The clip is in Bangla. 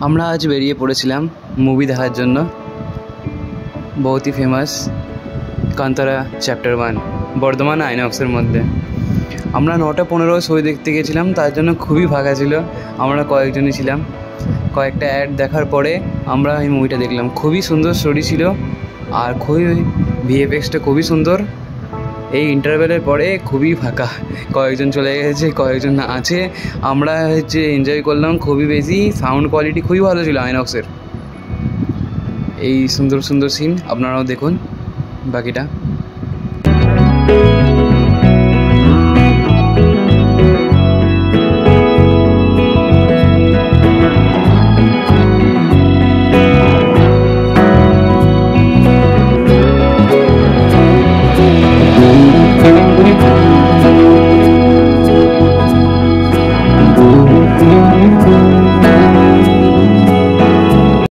আমরা আজ বেরিয়ে পড়েছিলাম মুভি দেখার জন্য। बहुत ही फेमास কান্তারা চ্যাপ্টার 1 বর্ধমান আইনক্সের মধ্যে। আমরা 9:15 শো দেখতে গেছিলাম, তার জন্য খুবই ফাঁকা ছিল। আমরা কয়েকজনই ছিলাম। কয়েকটা অ্যাড দেখার পরে আমরা এই মুভিটা দেখলাম। খুবই সুন্দর স্টোরি ছিল আর খুবই ভিএফএক্সটা খুবই সুন্দর। এই ইন্টারভেলের পরে খুবই ফাঁকা, কয়েকজন চলে গেছে, কয়েকজন আছে। আমরা এনজয় করলাম খুবই বেশি। সাউন্ড কোয়ালিটি খুবই ভালো ছিল আইনক্সের। এই সুন্দর সুন্দর সিন আপনারাও দেখুন বাকিটা।